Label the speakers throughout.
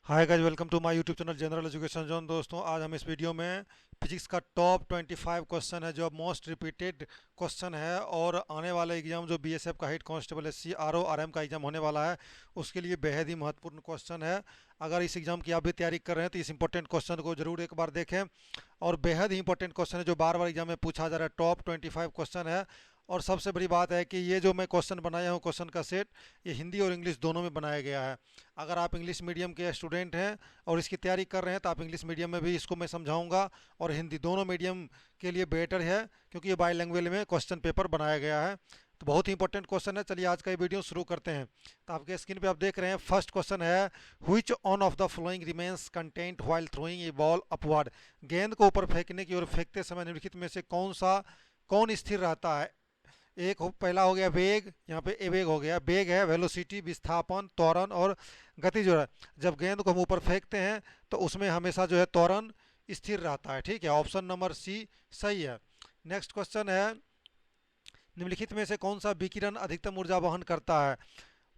Speaker 1: Hi guys, welcome to my YouTube channel general education zone. दोस्तों, आज हम इस वीडियो में फिजिक्स का टॉप 25 क्वेश्चन है जो मोस्ट रिपीटेड क्वेश्चन है और आने वाला एग्जाम जो बीएसएफ का head constable SC RO RM का एग्जाम होने वाला है उसके लिए बेहद ही महत्वपूर्ण क्वेश्चन है। अगर इस एग्जाम की आप भी तैयारी कर रहे हैं तो इस इंपॉर्टेंट क्वेश्चन को जरूर एक बार देखें। और बेहद ही इंपॉर्टेंट क्वेश्चन है जो बार बार एग्जाम में पूछा जा रहा है। टॉप 25 क्वेश्चन है। और सबसे बड़ी बात है कि ये जो मैं क्वेश्चन बनाया हूँ, क्वेश्चन का सेट, ये हिंदी और इंग्लिश दोनों में बनाया गया है। अगर आप इंग्लिश मीडियम के स्टूडेंट हैं और इसकी तैयारी कर रहे हैं तो आप इंग्लिश मीडियम में भी इसको मैं समझाऊंगा, और हिंदी दोनों मीडियम के लिए बेटर है क्योंकि ये बाई लैंग्वेज में क्वेश्चन पेपर बनाया गया है। तो बहुत ही इंपॉर्टेंट क्वेश्चन है। चलिए आज का ये वीडियो शुरू करते हैं। तो आपके स्क्रीन पे आप देख रहे हैं, फर्स्ट क्वेश्चन है, which on off the following remains content while throwing A ball upward. गेंद को ऊपर फेंकने की ओर फेंकते समय निम्नलिखित में से कौन स्थिर रहता है। पहला हो गया वेग, यहाँ पे ए वेग हो गया। वेग है वेलोसिटी, विस्थापन, त्वरण और गति जो है। जब गेंद को हम ऊपर फेंकते हैं तो उसमें हमेशा जो है त्वरण स्थिर रहता है। ठीक है, ऑप्शन नंबर सी सही है। नेक्स्ट क्वेश्चन है, निम्नलिखित में से कौन सा विकिरण अधिकतम ऊर्जा वहन करता है।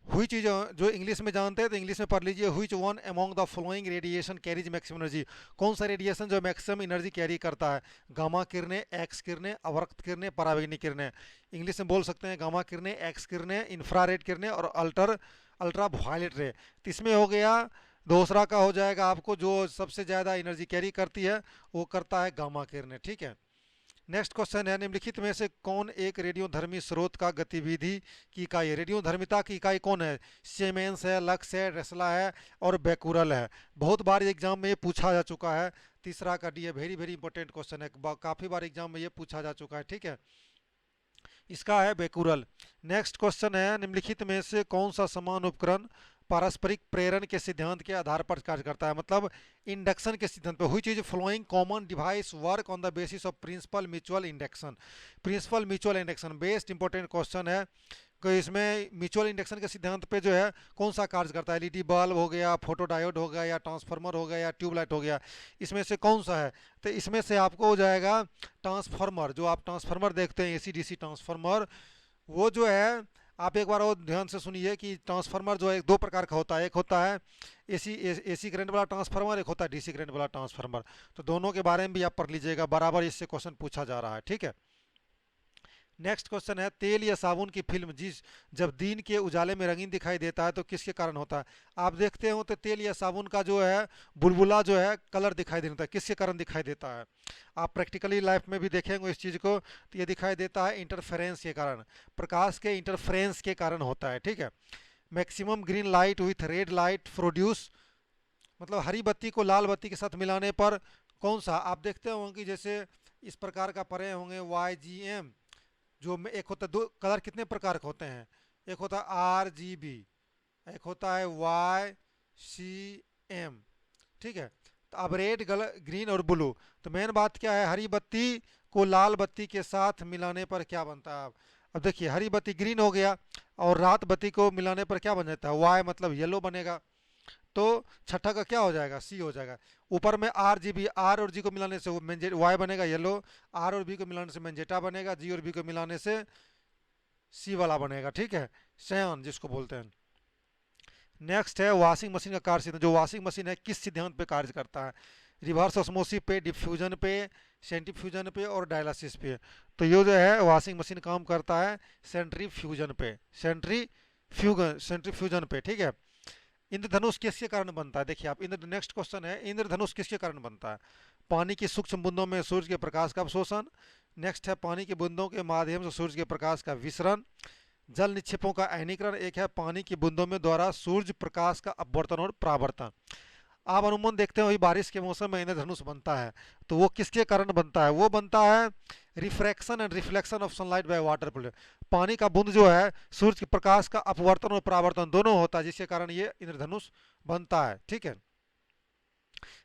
Speaker 1: हुई चीज जो इंग्लिश में जानते हैं तो इंग्लिश में पढ़ लीजिए, which one among the following radiation carries maximum energy. कौन सा रेडिएशन जो मैक्सिमम एनर्जी कैरी करता है। गामा किरणें, एक्स किरणें, अवरक्त किरणें, परावैंगनी किरणें। इंग्लिश में बोल सकते हैं गामा किरणें, एक्स किरणें, इंफ्रारेड किरणें और अल्ट्रा वायलेट रे। तो इसमें हो गया, दूसरा का हो जाएगा आपको, जो सबसे ज़्यादा एनर्जी कैरी करती है वो करता है गामा किरणें। ठीक है। नेक्स्ट क्वेश्चन है, निम्नलिखित में से कौन एक रेडियोधर्मी स्रोत का गतिविधि की इकाई है। रेडियोधर्मिता की इकाई कौन है। सीमेंस है, लक्स है, रेसला है और बैकुरल है। बहुत बार एग्जाम में ये पूछा जा चुका है। तीसरा का डी है, वेरी वेरी इंपॉर्टेंट क्वेश्चन है, काफी बार एग्जाम में ये पूछा जा चुका है। ठीक है, इसका है बेकुरल। नेक्स्ट क्वेश्चन है, निम्नलिखित में से कौन सा समान उपकरण पारस्परिक प्रेरण के सिद्धांत के आधार पर कार्य करता है। मतलब इंडक्शन के सिद्धांत पर। हुई चीज flowing common device work on the basis of principle mutual induction. Principle mutual induction best important question है कि इसमें म्यूचुअल इंडक्शन के सिद्धांत पे जो है कौन सा कार्य करता है। एलईडी बल्ब हो गया, फोटोडायोड हो गया, या ट्रांसफार्मर हो गया, या ट्यूबलाइट हो गया। इसमें से कौन सा है। तो इसमें से आपको हो जाएगा ट्रांसफार्मर। जो आप ट्रांसफार्मर देखते हैं, एसी डीसी ट्रांसफार्मर, वो जो है, आप एक बार और ध्यान से सुनिए कि ट्रांसफार्मर जो है दो प्रकार का होता है। एक होता है एसी करंट वाला ट्रांसफार्मर, एक होता है डीसी करंट वाला ट्रांसफार्मर। तो दोनों के बारे में भी आप पढ़ लीजिएगा, बराबर इससे क्वेश्चन पूछा जा रहा है। ठीक है। नेक्स्ट क्वेश्चन है, तेल या साबुन की फिल्म जब दिन के उजाले में रंगीन दिखाई देता है तो किसके कारण होता है। आप देखते हो तो तेल या साबुन का जो है बुलबुला जो है कलर दिखाई देता है, किसके कारण दिखाई देता है। आप प्रैक्टिकली लाइफ में भी देखेंगे इस चीज़ को, तो ये दिखाई देता है इंटरफेरेंस के कारण, प्रकाश के इंटरफेरेंस के कारण होता है। ठीक है। Maximum green light with red light produce, मतलब हरी बत्ती को लाल बत्ती के साथ मिलाने पर कौन सा। आप देखते होंगे कि जैसे इस प्रकार का पढ़े होंगे YGM, जो में एक होता है, दो कलर कितने प्रकार के होते हैं। एक होता है RGB, एक होता है YCM। ठीक है। तो अब रेड, ग्रीन और ब्लू। तो मेन बात क्या है, हरी बत्ती को लाल बत्ती के साथ मिलाने पर क्या बनता है। अब देखिए, हरी बत्ती ग्रीन हो गया और रात बत्ती को मिलाने पर क्या बन जाता है, वाई मतलब येलो बनेगा। तो छठा का क्या हो जाएगा, सी हो जाएगा। ऊपर में RGB, आर और जी को मिलाने से वो वाई बनेगा येलो, आर और बी को मिलाने से मैंजेटा बनेगा, जी और बी को मिलाने से सी वाला बनेगा। ठीक है, सयान जिसको बोलते हैं। नेक्स्ट है, वॉशिंग मशीन का कार्य सिद्धांत। जो वॉशिंग मशीन है किस सिद्धांत पे कार्य करता है। रिवर्स ऑस्मोसिस पे, डिफ्यूजन पे, सेंट्रीफ्यूजन पे और डायलिसिस पे। तो ये जो है वॉशिंग मशीन काम करता है सेंट्रीफ्यूजन पे, सेंट्रीफ्यूजन पे। ठीक है। इंद्रधनुष किसके कारण बनता है। देखिए आप, नेक्स्ट क्वेश्चन है, इंद्रधनुष किसके कारण बनता है। पानी की सूक्ष्म बूंदों में सूर्य के प्रकाश का अवशोषण। नेक्स्ट है, पानी की बूंदों के माध्यम से सूर्य के प्रकाश का विसरण। जल निक्षेपों का आयनीकरण। एक है, पानी की बूंदों में द्वारा सूर्य प्रकाश का अपवर्तन और परावर्तन। आप अनुमान देखते हो बारिश के मौसम में इंद्रधनुष बनता है, तो वो किसके कारण बनता है। वो बनता है refraction and reflection of sunlight by water fluid. पानी का बूंद जो है सूर्य के प्रकाश का अपवर्तन और परावर्तन दोनों होता है, जिसके कारण ये इंद्रधनुष बनता है। ठीक है।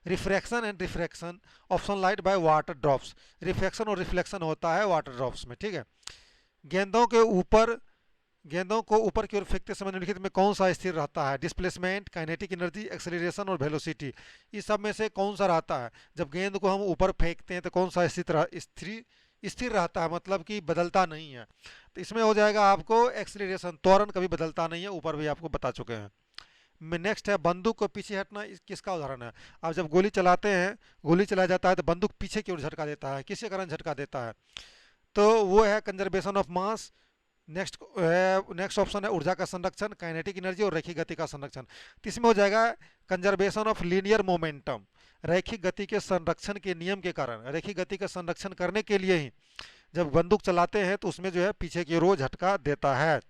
Speaker 1: Refraction and reflection of sunlight by water drops. Refraction और रिफ्लेक्शन होता है वाटर ड्रॉप्स में। ठीक है। गेंदों के ऊपर गेंदों को ऊपर की ओर फेंकते समय निम्नलिखित में कौन सा स्थिर रहता है। डिस्प्लेसमेंट, काइनेटिक एनर्जी, एक्सेलरेशन और वेलोसिटी। इस सब में से कौन सा रहता है। जब गेंद को हम ऊपर फेंकते हैं तो कौन सा स्थिर रहता है, मतलब कि बदलता नहीं है। तो इसमें हो जाएगा आपको एक्सेलरेशन, त्वरण कभी बदलता नहीं है, ऊपर भी आपको बता चुके हैं। नेक्स्ट है बंदूक को पीछे हटना, किसका उदाहरण है? आप जब गोली चलाते हैं, गोली चलाया जाता है तो बंदूक पीछे की ओर झटका देता है, किसके कारण झटका देता है? तो वो है conservation of mass. Next option है ऊर्जा का संरक्षण, काइनेटिक एनर्जी और रैखिक गति का संरक्षण। तो इसमें हो जाएगा कंजर्वेशन ऑफ लीनियर मोमेंटम, रैखिक गति के संरक्षण के नियम के कारण, रैखिक गति का संरक्षण करने के लिए ही जब बंदूक चलाते हैं तो उसमें जो है पीछे की ओर झटका देता है।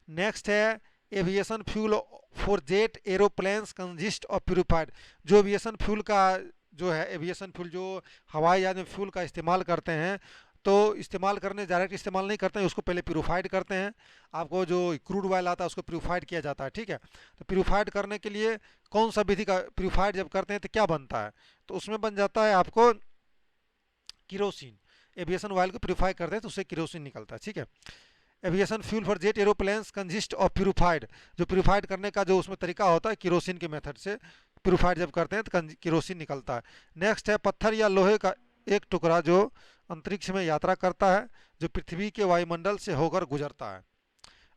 Speaker 1: नेक्स्ट है aviation fuel for jet aeroplanes consist of purified. जो एविएशन फ्यूल का जो है, एविएशन फ्यूल जो हवाई जहाज में फ्यूल का इस्तेमाल करते हैं, तो इस्तेमाल करने डायरेक्ट इस्तेमाल नहीं करते हैं, उसको पहले प्यूरिफाइड करते हैं। आपको जो क्रूड ऑयल आता है उसको प्यूरिफाइड किया जाता है, ठीक है। तो प्यूरिफाइड करने के लिए कौन सा विधि का प्यूरिफाइड जब करते हैं तो क्या बनता है? तो उसमें बन जाता है आपको किरोसिन। एविएशन ऑयल को प्यूरिफाई करते हैं तो उससे किरोसिन निकलता है, ठीक है। Aviation fuel for jet aeroplanes consist of purified, जो प्यूरिफाइड करने का जो उसमें तरीका होता है किरोसिन के मेथड से प्यूरिफाइड जब करते हैं तो किरोसिन निकलता है। नेक्स्ट है पत्थर या लोहे का एक टुकड़ा जो अंतरिक्ष में यात्रा करता है, जो पृथ्वी के वायुमंडल से होकर गुजरता है।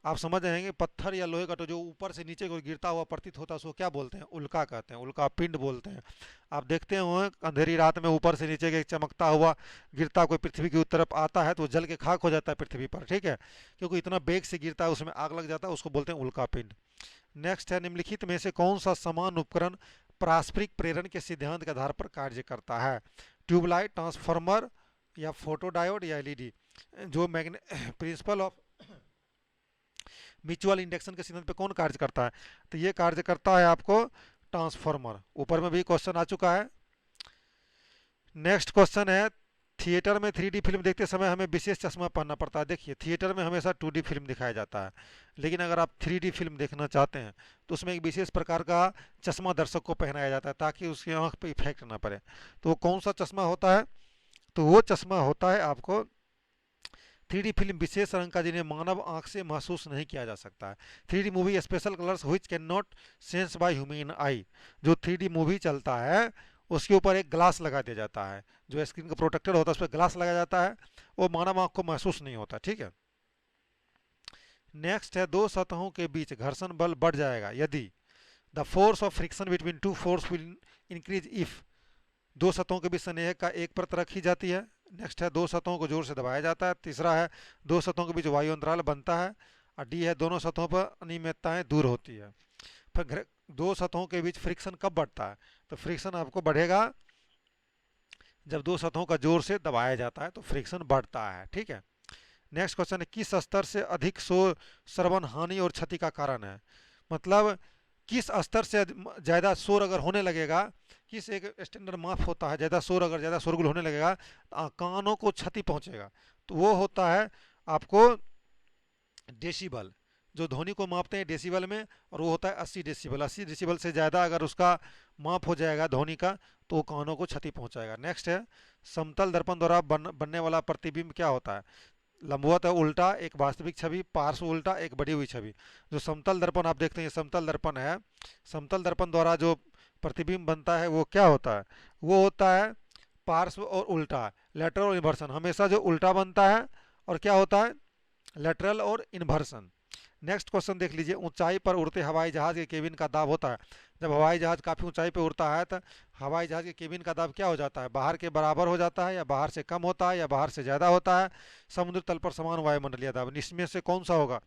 Speaker 1: आप समझ जाएंगे, पत्थर या लोहे का तो जो ऊपर से नीचे को गिरता हुआ प्रतीत होता है उसको क्या बोलते हैं? उल्का कहते हैं, उल्का पिंड बोलते हैं। आप देखते होंगे अंधेरी रात में ऊपर से नीचे के चमकता हुआ गिरता कोई पृथ्वी की तरफ आता है तो वो जल के खाक हो जाता है पृथ्वी पर, ठीक है, क्योंकि इतना बेग से गिरता है, उसमें आग लग जाता है, उसको बोलते हैं उल्का पिंड। नेक्स्ट है निम्नलिखित में से कौन सा समान उपकरण पारस्परिक प्रेरण के सिद्धांत के आधार पर कार्य करता है? ट्यूबलाइट, ट्रांसफार्मर या फोटोडायोड या एलईडी। जो प्रिंसिपल ऑफ म्यूचुअल इंडक्शन के सिद्धांत पे कौन कार्य करता है? तो ये कार्य करता है आपको ट्रांसफार्मर। ऊपर में भी क्वेश्चन आ चुका है। नेक्स्ट क्वेश्चन है थिएटर में 3D फिल्म देखते समय हमें विशेष चश्मा पहनना पड़ता है। देखिए थिएटर में हमेशा 2D फिल्म दिखाया जाता है, लेकिन अगर आप 3D फिल्म देखना चाहते हैं तो उसमें एक विशेष प्रकार का चश्मा दर्शक को पहनाया जाता है ताकि उसकी आंख पे इफेक्ट ना पड़े। तो वो कौन सा चश्मा होता है? तो वो चश्मा होता है आपको 3D फिल्म विशेष रंग का जिन्हें मानव आंख से महसूस नहीं किया जा सकता है। 3D movie special colours which can not sense by human आई। जो 3D मूवी चलता है उसके ऊपर एक ग्लास लगा दिया जाता है, जो स्क्रीन का प्रोटेक्टर होता है उस पर ग्लास लगाया जाता है, वो मानव आंख को महसूस नहीं होता, ठीक है। नेक्स्ट है दो सतहों के बीच घर्षण बल बढ़ जाएगा यदि the force of friction between two force will increase if. दो सतहों के बीच स्नेह का एक परत रखी जाती है। नेक्स्ट है दो सतहों को जोर से दबाया जाता है। तीसरा है दो सतहों के बीच वायु अंतराल बनता है। और डी है दोनों सतहों पर अनियमितताएं दूर होती है। फिर दो सतहों के बीच फ्रिक्शन कब बढ़ता है? तो फ्रिक्शन आपको बढ़ेगा जब दो सतहों का जोर से दबाया जाता है तो फ्रिक्शन बढ़ता है, ठीक है। नेक्स्ट क्वेश्चन है किस स्तर से अधिक शोर श्रवण हानि और क्षति का कारण है? मतलब किस स्तर से ज़्यादा शोर अगर होने लगेगा, किस एक स्टैंडर्ड माप होता है, ज़्यादा शोर अगर ज़्यादा शोरगुल होने लगेगा कानों को क्षति पहुंचेगा, तो वो होता है आपको डेसिबल। जो ध्वनि को मापते हैं डेसिबल में, और वो होता है 80 डेसिबल। 80 डेसिबल से ज़्यादा अगर उसका माप हो जाएगा ध्वनि का तो वो कानों को क्षति पहुंचाएगा। नेक्स्ट है समतल दर्पण द्वारा बनने वाला प्रतिबिंब क्या होता है? लंबवत है उल्टा एक वास्तविक छवि, पार्श्व उल्टा एक बढ़ी हुई छवि। जो समतल दर्पण आप देखते हैं समतल दर्पण है, समतल दर्पण द्वारा जो प्रतिबिंब बनता है वो क्या होता है? वो होता है पार्श्व और उल्टा, लेटरल और इन्वर्सन। हमेशा जो उल्टा बनता है और क्या होता है? लेटरल और इन्वर्सन। नेक्स्ट क्वेश्चन देख लीजिए ऊंचाई पर उड़ते हवाई जहाज के केबिन का दाब होता है। जब हवाई जहाज काफ़ी ऊंचाई पर उड़ता है तो हवाई जहाज के केबिन का दाब क्या हो जाता है? बाहर के बराबर हो जाता है, या बाहर से कम होता है, या बाहर से ज़्यादा होता है? समुद्र तल पर समान वायुमंडलीय दाब, इसमें से कौन सा होगा?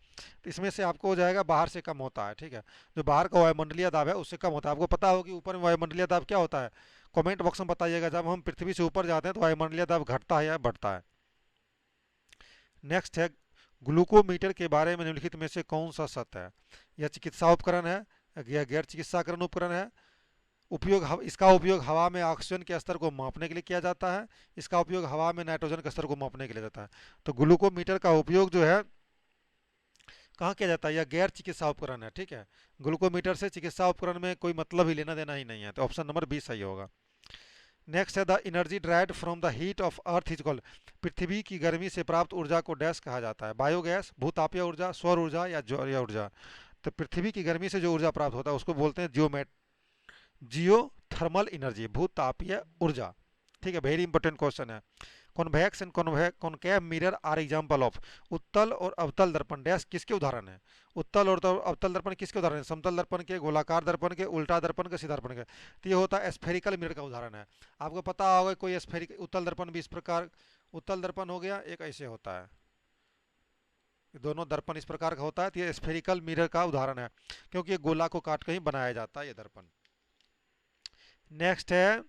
Speaker 1: तो इसमें से आपको हो जाएगा बाहर से कम होता है, ठीक है। जो बाहर का वायुमंडलीय दाब है उससे कम होता है। आपको पता हो कि ऊपर में वायुमंडलीय दाब क्या होता है? कमेंट बॉक्स में बताइएगा। जब हम पृथ्वी से ऊपर जाते हैं तो वायुमंडलीय दाब घटता है या बढ़ता है? नेक्स्ट है ग्लूकोमीटर के बारे में निम्नलिखित में से कौन सा सत्य है? यह चिकित्सा उपकरण है या गैर चिकित्साकरण उपकरण है? इसका उपयोग हवा में ऑक्सीजन के स्तर को मापने के लिए किया जाता है। इसका उपयोग हवा में नाइट्रोजन के स्तर को मापने के लिए जाता है। तो ग्लूकोमीटर का उपयोग जो है कहाँ किया जाता है? यह गैर चिकित्सा उपकरण है, ठीक है। ग्लूकोमीटर से चिकित्सा उपकरण में कोई मतलब ही लेना देना ही नहीं है, तो ऑप्शन नंबर 20 सही होगा। नेक्स्ट है the energy derived from the heat of earth is called. पृथ्वी की गर्मी से प्राप्त ऊर्जा को डैश कहा जाता है? बायोगैस, भूतापीय ऊर्जा, सौर ऊर्जा या जौहरीय ऊर्जा। तो पृथ्वी की गर्मी से जो ऊर्जा प्राप्त होता है उसको बोलते हैं जियो थर्मल एनर्जी, भूतापीय ऊर्जा, ठीक है। वेरी इंपॉर्टेंट क्वेश्चन है। Convex and concave mirror are example of. उत्तल और अवतल दर्पण डैश किसके उदाहरण है? उत्तल और अवतल दर्पण किसके उदाहरण है? समतल दर्पण के, गोलाकार दर्पण के, उल्टा दर्पण के, सीधा दर्पण के। तो ये होता है स्फेरिकल मिरर का उदाहरण है। आपको पता होगा कोई स्फेरिकल उत्तल दर्पण भी इस प्रकार, उत्तल दर्पण हो गया, एक ऐसे होता है, दोनों दर्पण इस प्रकार का होता है। तो ये स्फेरिकल मिरर का उदाहरण है, क्योंकि ये गोला को काट कर ही बनाया जाता है ये दर्पण। नेक्स्ट है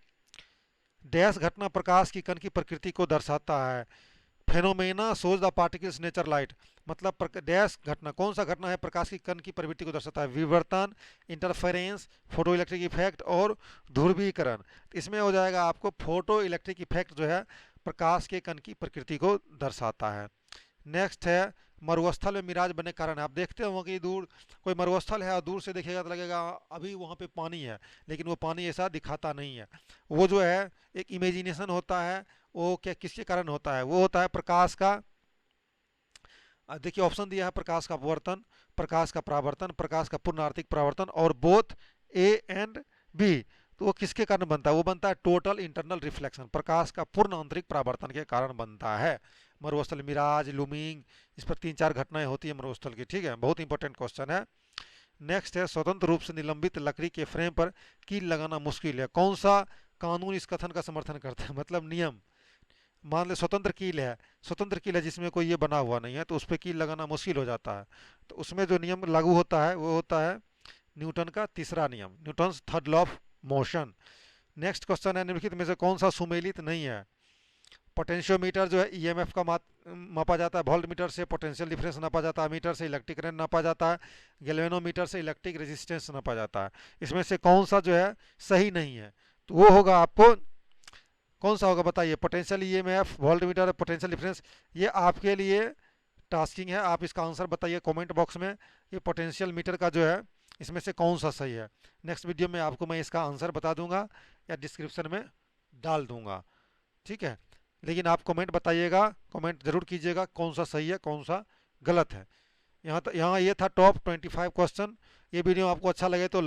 Speaker 1: डैश घटना प्रकाश की कण की प्रकृति को दर्शाता है। Phenomena shows the particles nature light. मतलब डैश घटना, कौन सा घटना है प्रकाश की कण की प्रवृत्ति को दर्शाता है? विवर्तन, इंटरफेरेंस, फोटो इलेक्ट्रिक इफेक्ट और ध्रुवीकरण। इसमें हो जाएगा आपको फोटो इलेक्ट्रिक इफेक्ट जो है प्रकाश के कण की प्रकृति को दर्शाता है। नेक्स्ट है मरुस्थल में मिराज बनने के कारण। आप देखते हो कि दूर कोई मरुस्थल है और दूर से देखेगा तो लगेगा अभी वहाँ पे पानी है, लेकिन वो पानी ऐसा दिखाता नहीं है। वो जो है एक इमेजिनेशन होता है, वो क्या किसके कारण होता है? वो होता है प्रकाश का, देखिए ऑप्शन दिया है, प्रकाश का अपवर्तन, प्रकाश का परावर्तन, प्रकाश का पूर्णार्तिक परावर्तन और बोथ ए एंड बी। तो वो किसके कारण बनता है? वो बनता है टोटल इंटरनल रिफ्लेक्शन, प्रकाश का पूर्ण आंतरिक परावर्तन के कारण बनता है। मरुस्थल मिराज, लूमिंग, इस पर 3-4 घटनाएं होती है मरुस्थल की, ठीक है, बहुत इंपॉर्टेंट क्वेश्चन है। नेक्स्ट है स्वतंत्र रूप से निलंबित लकड़ी के फ्रेम पर कील लगाना मुश्किल है। कौन सा कानून इस कथन का समर्थन करता है? मतलब नियम। मान ले स्वतंत्र कील है, स्वतंत्र कील है जिसमें कोई ये बना हुआ नहीं है, तो उस पर कील लगाना मुश्किल हो जाता है। तो उसमें जो नियम लागू होता है वो होता है न्यूटन का तीसरा नियम, Newton third law of motion. Next question है निम्नलिखित में से कौन सा सुमेलित नहीं है? पोटेंशियोमीटर जो है ईएमएफ का मापा जाता है, वोल्टमीटर से पोटेंशियल डिफरेंस नापा जाता है, मीटर से इलेक्ट्रिक करंट नापा जाता है, गैल्वेनोमीटर से इलेक्ट्रिक रेजिस्टेंस नापा जाता है। इसमें से कौन सा जो है सही नहीं है? तो वो होगा आपको, कौन सा होगा बताइए? Potential EMF, voltmeter, potential difference. ये आपके लिए टास्किंग है, आप इसका आंसर बताइए कमेंट बॉक्स में। ये पोटेंशियल मीटर का जो है इसमें से कौन सा सही है? नेक्स्ट वीडियो में आपको मैं इसका आंसर बता दूंगा या डिस्क्रिप्शन में डाल दूंगा, ठीक है। लेकिन आप कमेंट बताइएगा, कमेंट जरूर कीजिएगा कौन सा सही है कौन सा गलत है। यहाँ ये था टॉप 25 क्वेश्चन। ये वीडियो आपको अच्छा लगे तो